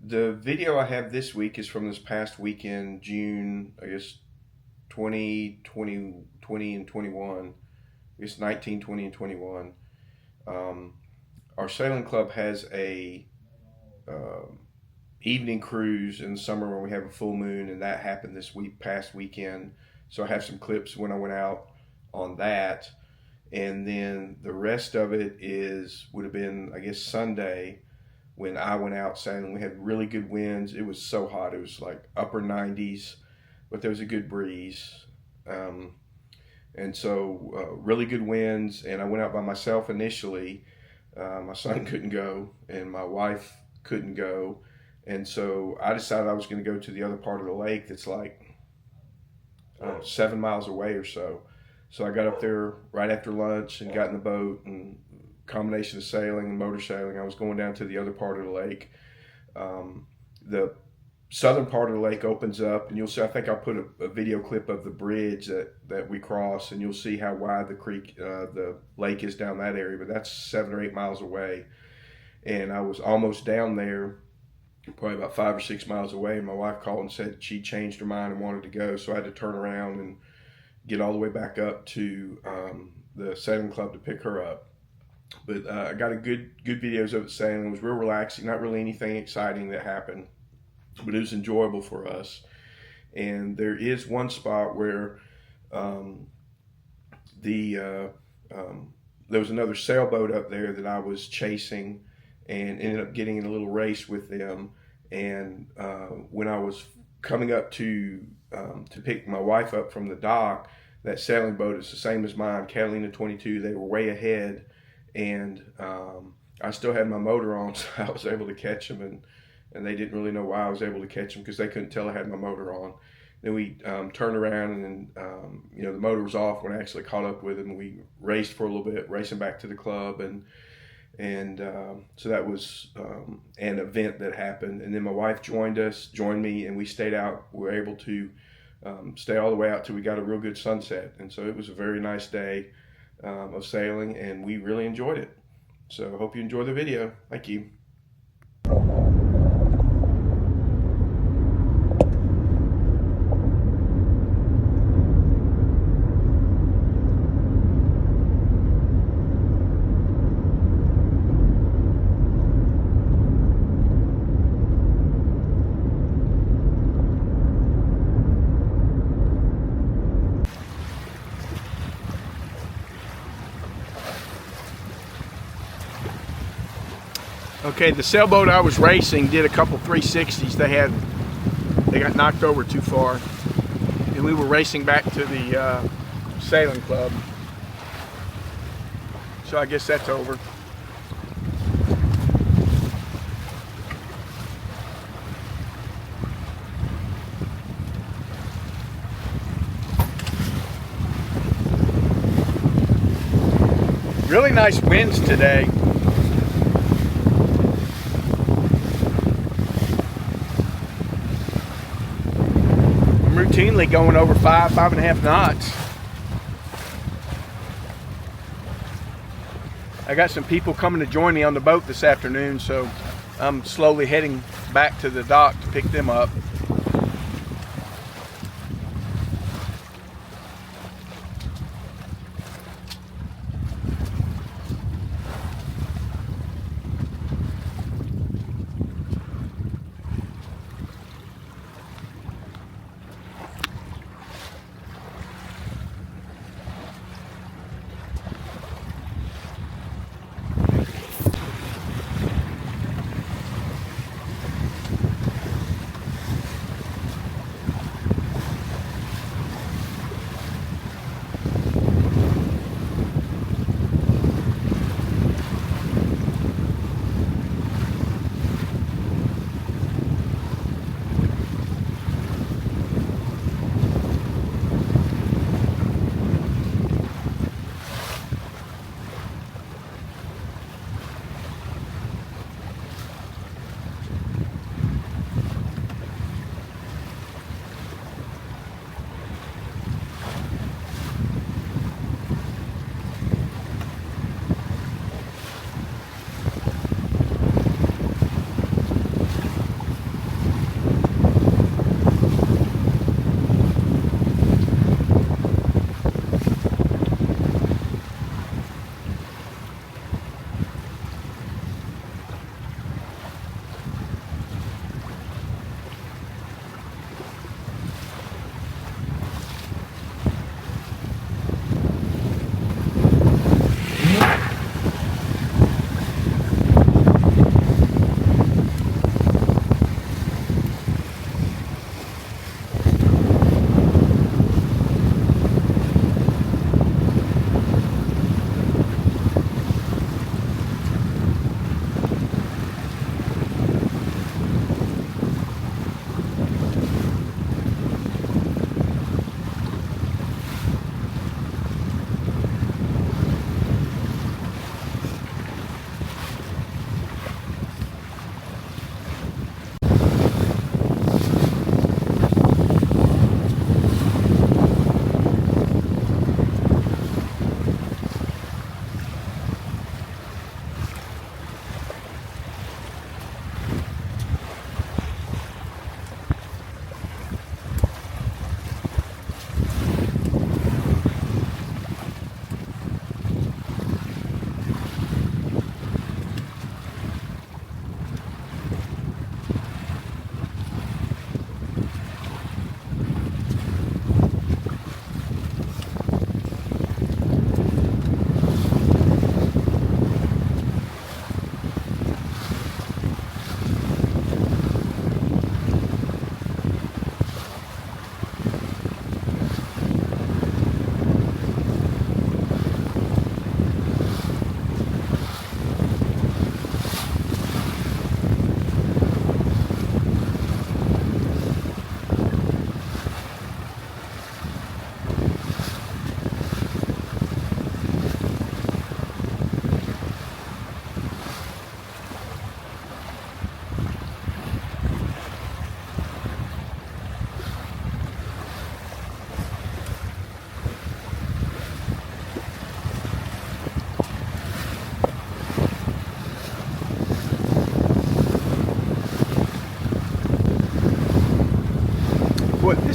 The video I have this week is from this past weekend, June, I guess 20 and 21. I guess 19, 20, and 21. Our sailing club has a evening cruise in the summer when we have a full moon, and that happened this past weekend. So I have some clips when I went out on that, and then the rest of it would have been, I guess, Sunday when I went out sailing. We had really good winds. It was so hot. It was like upper 90s, but there was a good breeze. And so really good winds, and I went out by myself initially. My son couldn't go, and my wife couldn't go, and so I decided I was going to go to the other part of the lake that's like 7 miles away or so. So I got up there right after lunch and got in the boat, and combination of sailing and motor sailing, I was going down to the other part of the lake. The southern part of the lake opens up, and you'll see, I think I'll put a video clip of the bridge that we cross, and you'll see how wide the lake is down that area, but that's 7 or 8 miles away. And I was almost down there, probably about 5 or 6 miles away, and my wife called and said she changed her mind and wanted to go, so I had to turn around and get all the way back up to the sailing club to pick her up. But I got a good videos of it sailing. It was real relaxing, not really anything exciting that happened, but it was enjoyable for us. And there is one spot where there was another sailboat up there that I was chasing, and ended up getting in a little race with them. And when I was coming up to pick my wife up from the dock, that sailing boat is the same as mine, Catalina 22. They were way ahead, and I still had my motor on, so I was able to catch them, and they didn't really know why I was able to catch them because they couldn't tell I had my motor on. Then we turned around, and the motor was off when I actually caught up with them. We raced for a little bit, racing back to the club, and so that was an event that happened. And then my wife joined me, and we stayed out. We were able to stay all the way out till we got a real good sunset, and so it was a very nice day of sailing, and we really enjoyed it. So I hope you enjoy the video. Thank you. Okay, the sailboat I was racing did a couple 360s. They got knocked over too far, and we were racing back to the sailing club. So I guess that's over. Really nice winds today. Routinely going over 5.5 knots. I got some people coming to join me on the boat this afternoon, so I'm slowly heading back to the dock to pick them up.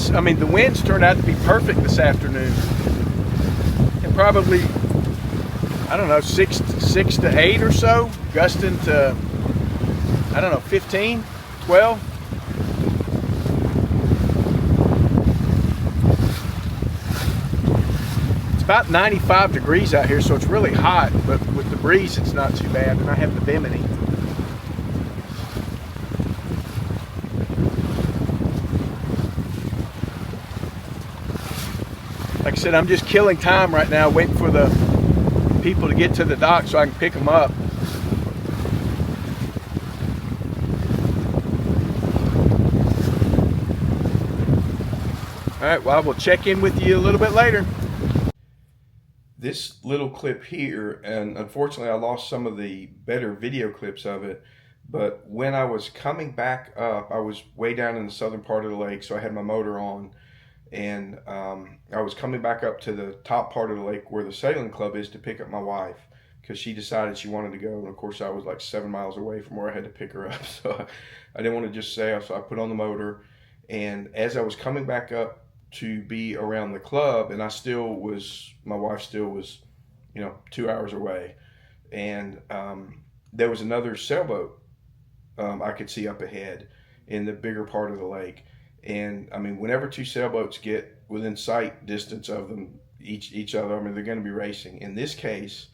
the winds turned out to be perfect this afternoon. And probably, I don't know, 6 to 8 or so, gusting to, I don't know, 15, 12. It's about 95 degrees out here, so it's really hot, but with the breeze, it's not too bad. And I have the Bimini. Like I said, I'm just killing time right now, waiting for the people to get to the dock so I can pick them up. All right, well, I will check in with you a little bit later. This little clip here, and unfortunately I lost some of the better video clips of it, but when I was coming back up, I was way down in the southern part of the lake, so I had my motor on, and I was coming back up to the top part of the lake where the sailing club is to pick up my wife, because she decided she wanted to go, and of course I was like 7 miles away from where I had to pick her up, so I didn't want to just sail, so I put on the motor. And as I was coming back up to be around the club, and my wife still was, 2 hours away, and there was another sailboat I could see up ahead in the bigger part of the lake. And I mean, whenever two sailboats get within sight distance of them, each other, I mean, they're going to be racing. In this case,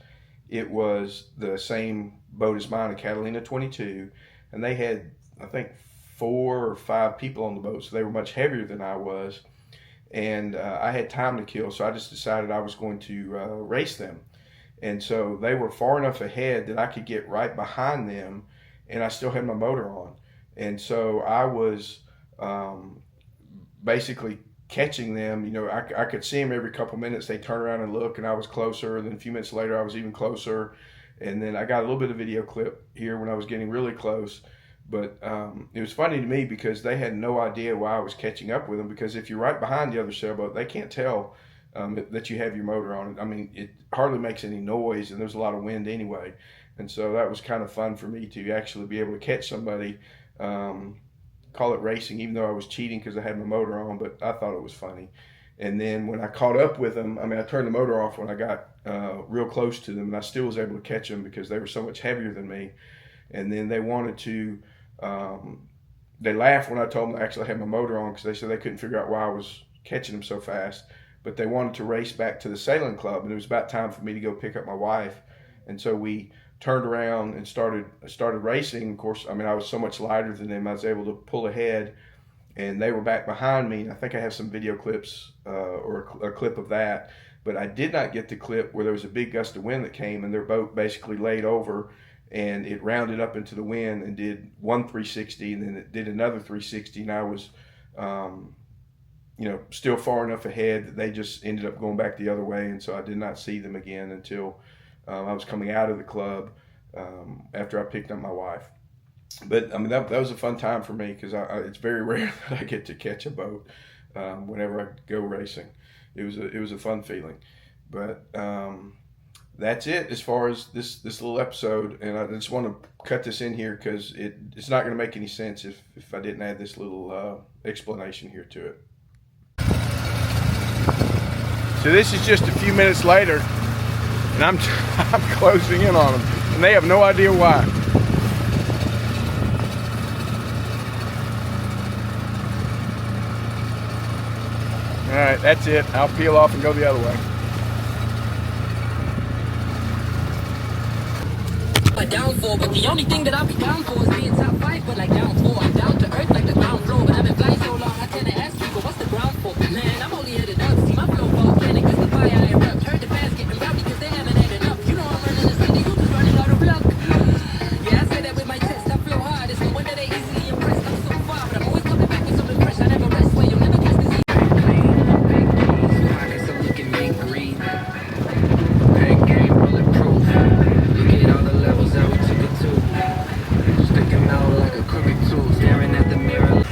it was the same boat as mine, a Catalina 22, and they had, I think, 4 or 5 people on the boat, so they were much heavier than I was. And I had time to kill, so I just decided I was going to race them. And so they were far enough ahead that I could get right behind them, and I still had my motor on. And so I was basically catching them. I could see them every couple minutes. They turn around and look, and I was closer. Then a few minutes later, I was even closer. And then I got a little bit of video clip here when I was getting really close. But it was funny to me because they had no idea why I was catching up with them, because if you're right behind the other sailboat, they can't tell that you have your motor on. I mean, it hardly makes any noise, and there's a lot of wind anyway. And so that was kind of fun for me to actually be able to catch somebody, call it racing, even though I was cheating because I had my motor on, but I thought it was funny. And then when I caught up with them, I mean, I turned the motor off when I got real close to them, and I still was able to catch them because they were so much heavier than me. And then they wanted to, they laughed when I told them I actually had my motor on, because they said they couldn't figure out why I was catching them so fast. But they wanted to race back to the sailing club, and it was about time for me to go pick up my wife. And so we turned around and started racing. Of course, I mean, I was so much lighter than them, I was able to pull ahead, and they were back behind me. And I think I have some video clips or a clip of that, but I did not get the clip where there was a big gust of wind that came, and their boat basically laid over, and it rounded up into the wind and did one 360, and then it did another 360, and I was still far enough ahead that they just ended up going back the other way. And so I did not see them again until I was coming out of the club after I picked up my wife. But I mean, that was a fun time for me, because it's very rare that I get to catch a boat whenever I go racing. It was a fun feeling. But that's it as far as this little episode. And I just want to cut this in here because it's not going to make any sense if I didn't add this little explanation here to it. So this is just a few minutes later, and I'm closing in on them, and they have no idea why. All right, that's it. I'll peel off and go the other way. A downfall, but the only thing that I'll be down for is being top 5, but like down 4. I'm down to earth like the ground floor, but I've been flying so long, I tend to ask people, what's the ground for? Man, I'm only headed up, see my flow volcanic, cause the fire I erupt. Heard the fans getting rowdy, cause they haven't had enough. You know I'm running the city, you just running out of luck. Yeah, I say that with my chest, I flow hard, it's no wonder they easily impressed. I'm so far, but I'm always coming back with something fresh, I never rest, where you'll never catch me. Pockets are looking mint green. Bang game, bulletproof. Look at all the levels that we took it to. Sticking out like a crooked tool, staring at the mirror.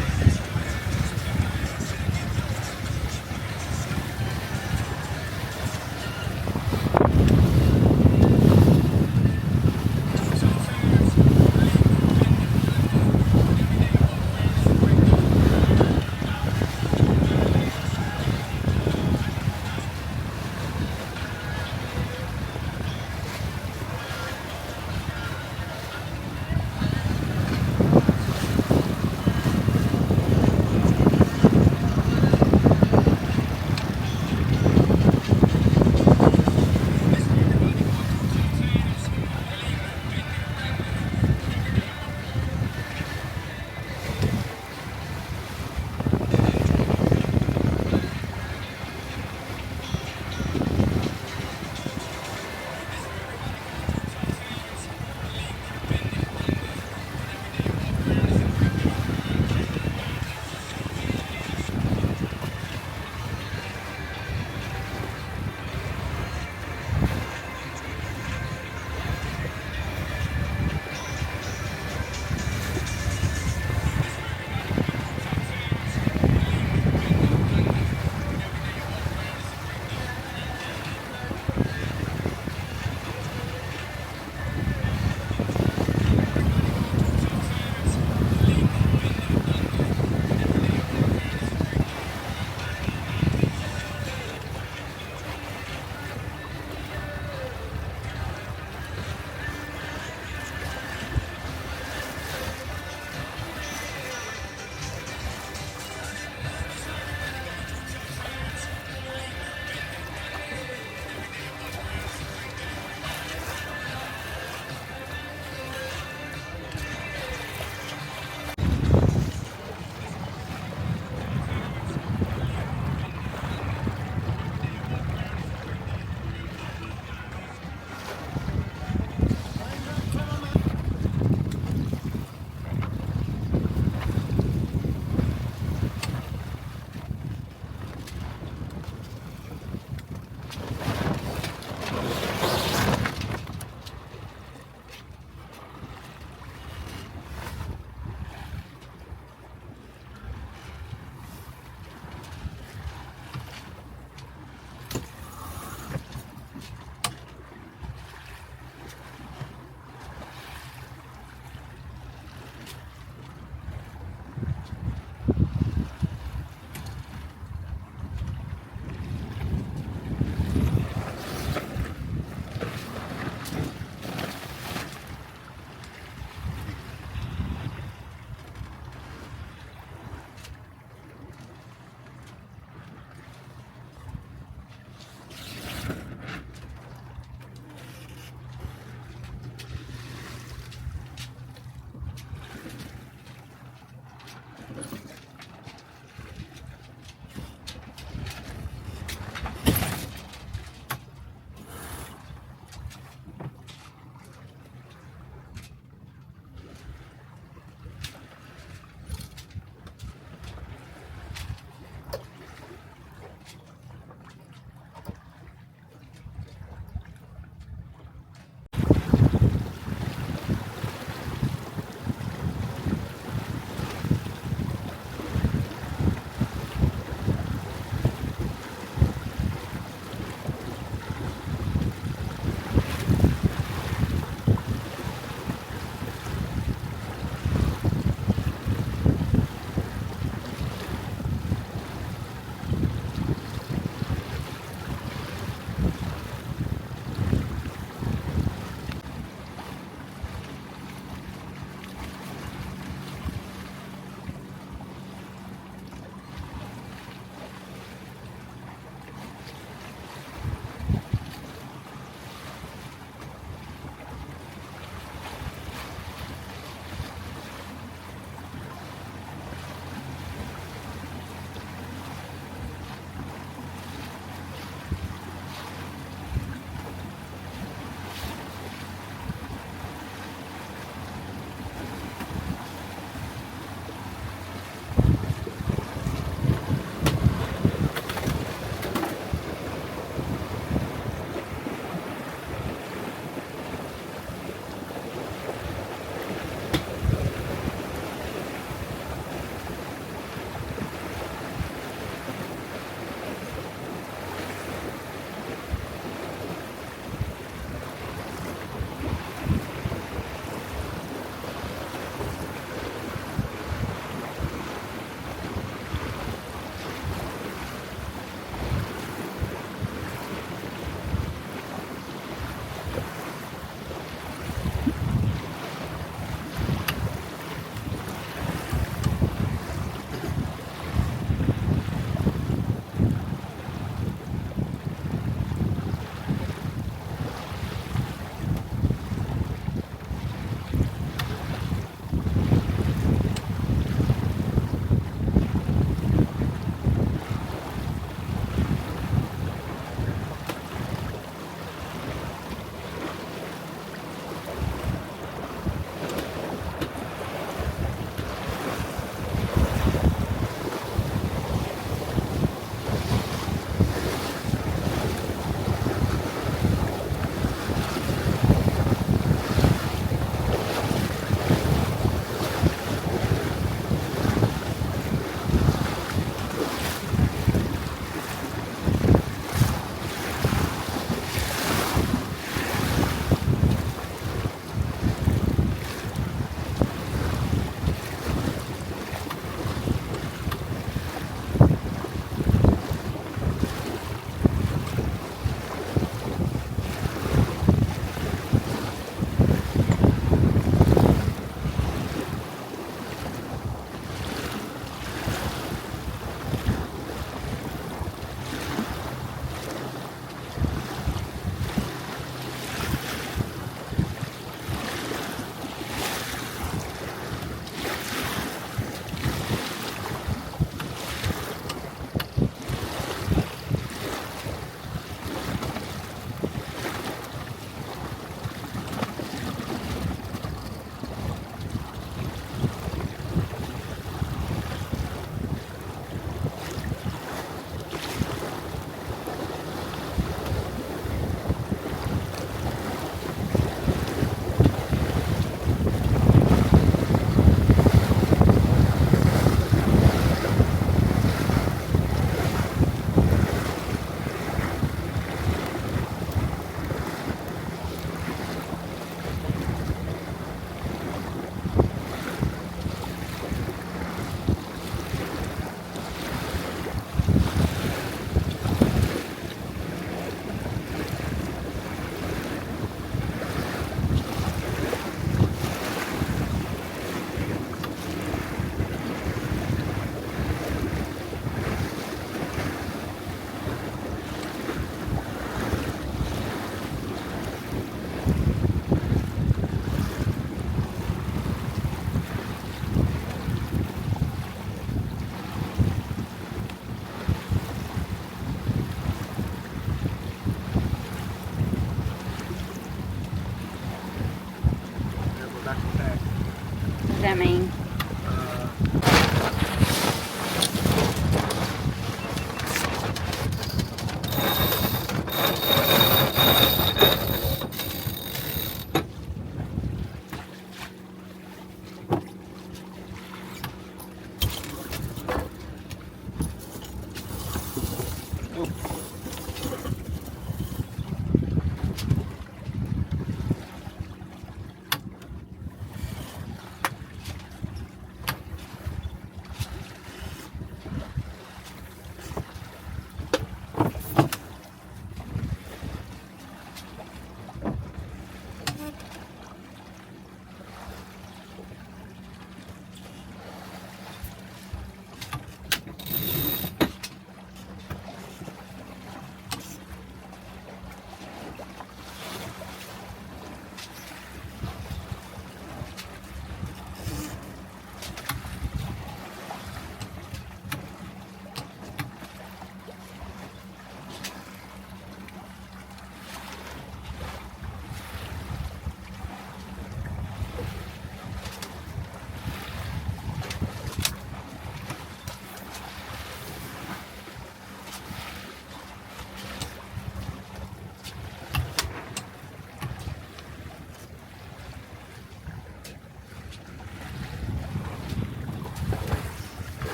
that mean?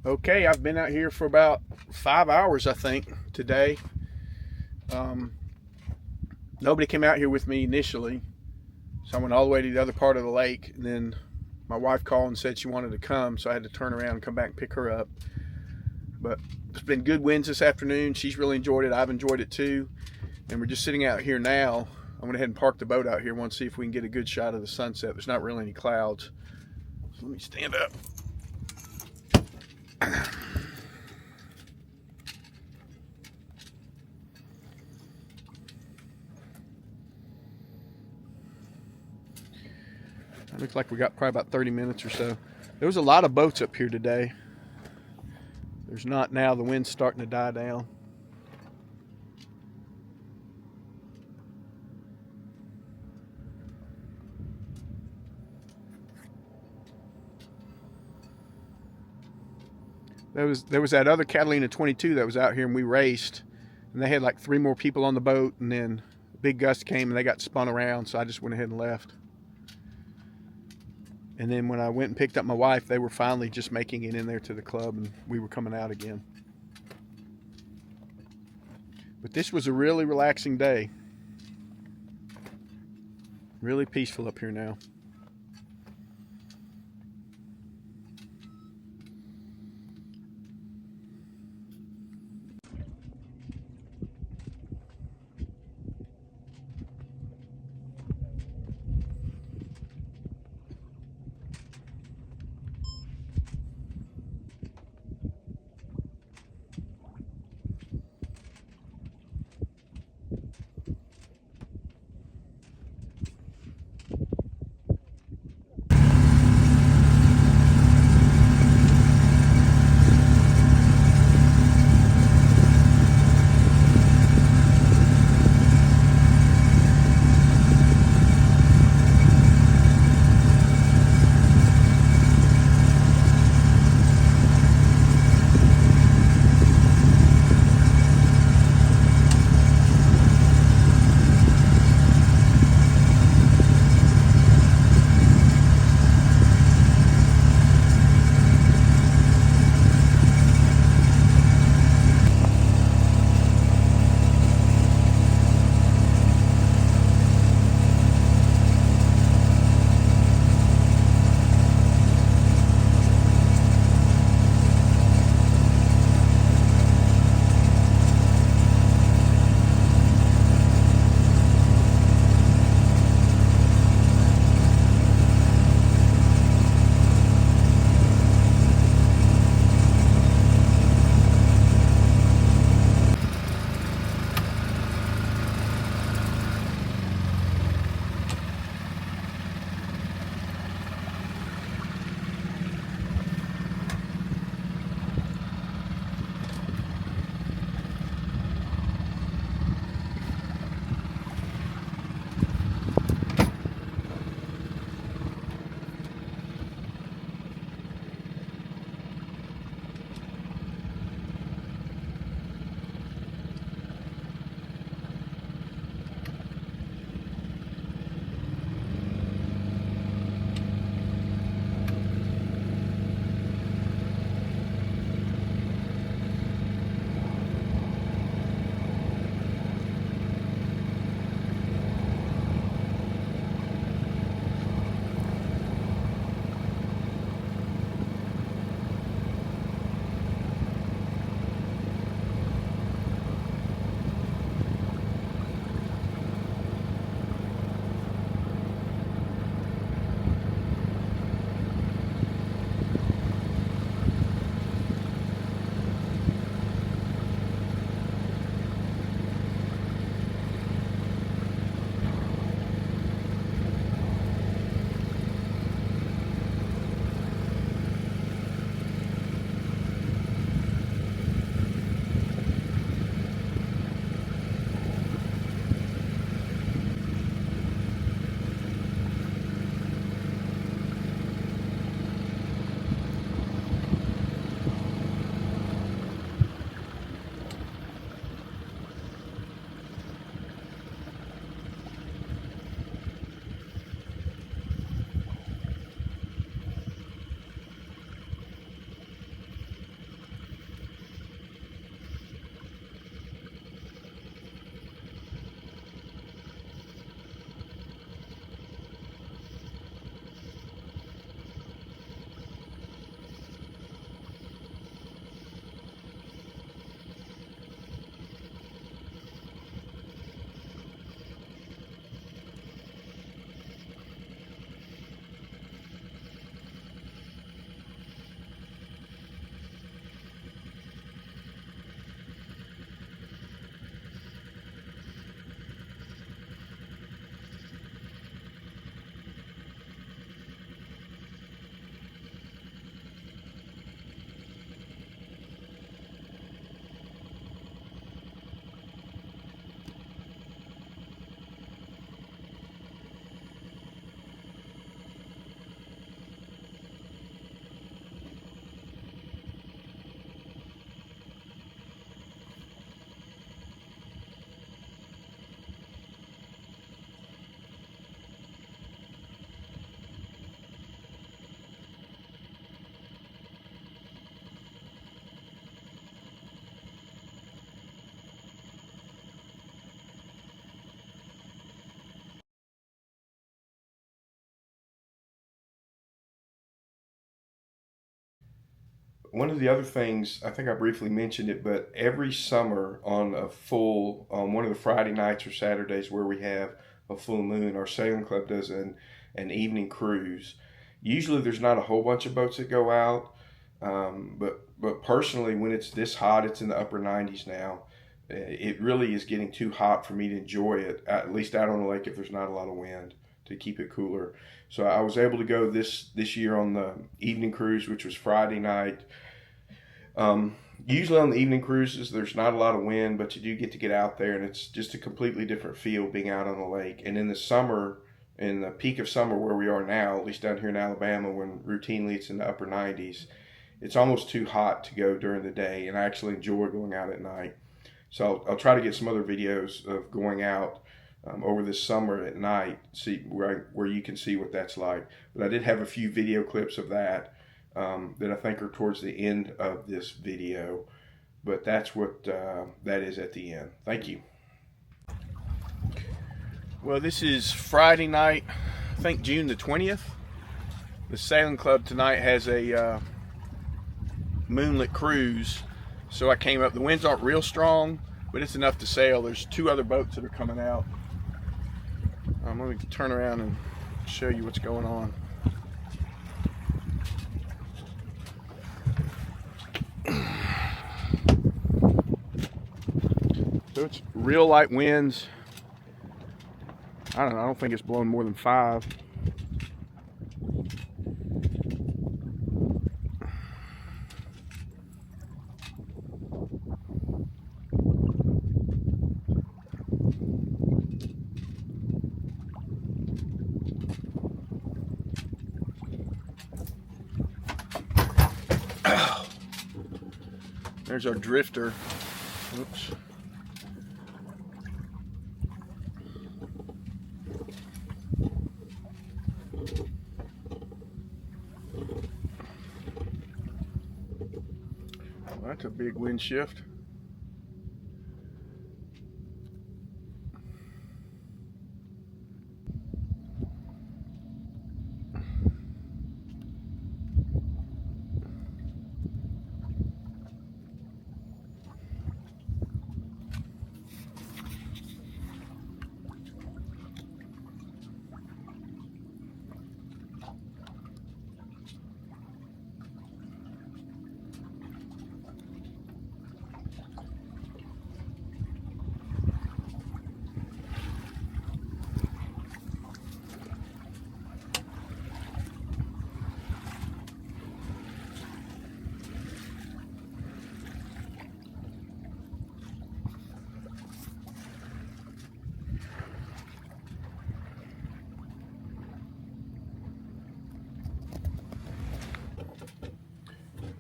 Okay, I've been out here for about 5 hours, I think, today. Nobody came out here with me initially, so I went all the way to the other part of the lake, and then my wife called and said she wanted to come, so I had to turn around and come back and pick her up. But it's been good winds this afternoon. She's really enjoyed it. I've enjoyed it too. And we're just sitting out here now. I went ahead and parked the boat out here. I want to see if we can get a good shot of the sunset. There's not really any clouds. So let me stand up. It looks like we got probably about 30 minutes or so. There was a lot of boats up here today. There's not now. The wind's starting to die down. There was that other Catalina 22 that was out here, and we raced, and they had like 3 more people on the boat, and then a big gust came and they got spun around, so I just went ahead and left. And then when I went and picked up my wife, they were finally just making it in there to the club, and we were coming out again. But this was a really relaxing day. Really peaceful up here now. one of the other things, I think I briefly mentioned it, but every summer on one of the Friday nights or Saturdays where we have a full moon, our sailing club does an evening cruise. Usually there's not a whole bunch of boats that go out, but personally, when it's this hot, it's in the upper 90s now. It really is getting too hot for me to enjoy it, at least out on the lake if there's not a lot of wind, to keep it cooler. So I was able to go this year on the evening cruise, which was Friday night. Usually on the evening cruises, there's not a lot of wind, but you do get to get out there, and it's just a completely different feel being out on the lake. And in the summer, in the peak of summer where we are now, at least down here in Alabama, when routinely it's in the upper 90s, it's almost too hot to go during the day, and I actually enjoy going out at night. So I'll try to get some other videos of going out over this summer at night, see where you can see what that's like. But I did have a few video clips of that that I think are towards the end of this video. But that's what that is at the end. Thank you. Well, this is Friday night, I think June the 20th. The sailing club tonight has a moonlit cruise. So I came up, the winds aren't real strong, but it's enough to sail. There's 2 other boats that are coming out. Let me turn around and show you what's going on. So it's real light winds. I don't think it's blowing more than 5. There's our drifter. Oops. Well, that's a big wind shift.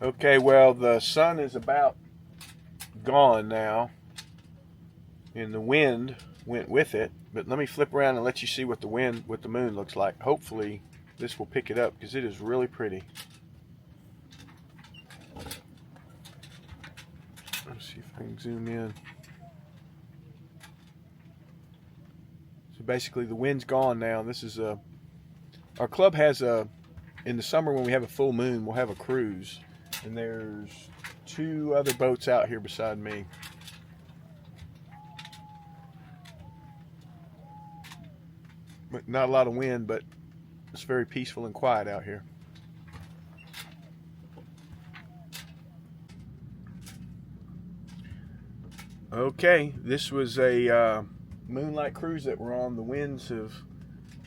Okay, well, the sun is about gone now, and the wind went with it. But let me flip around and let you see what the moon looks like. Hopefully, this will pick it up because it is really pretty. Let's see if I can zoom in. So basically, the wind's gone now. This is our club has in the summer when we have a full moon, we'll have a cruise. And there's 2 other boats out here beside me. Not a lot of wind, but it's very peaceful and quiet out here. Okay, this was a moonlight cruise that we're on. The winds have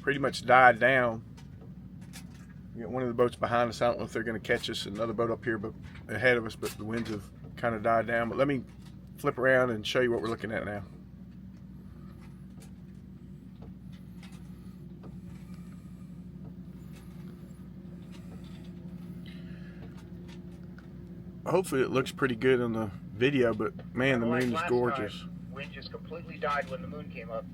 pretty much died down. We got one of the boats behind us. I don't know if they're going to catch us. Another boat up here but ahead of us, but the winds have kind of died down. But let me flip around and show you what we're looking at now. Hopefully it looks pretty good on the video, but man, the moon is gorgeous. Wind just completely died when the moon came up.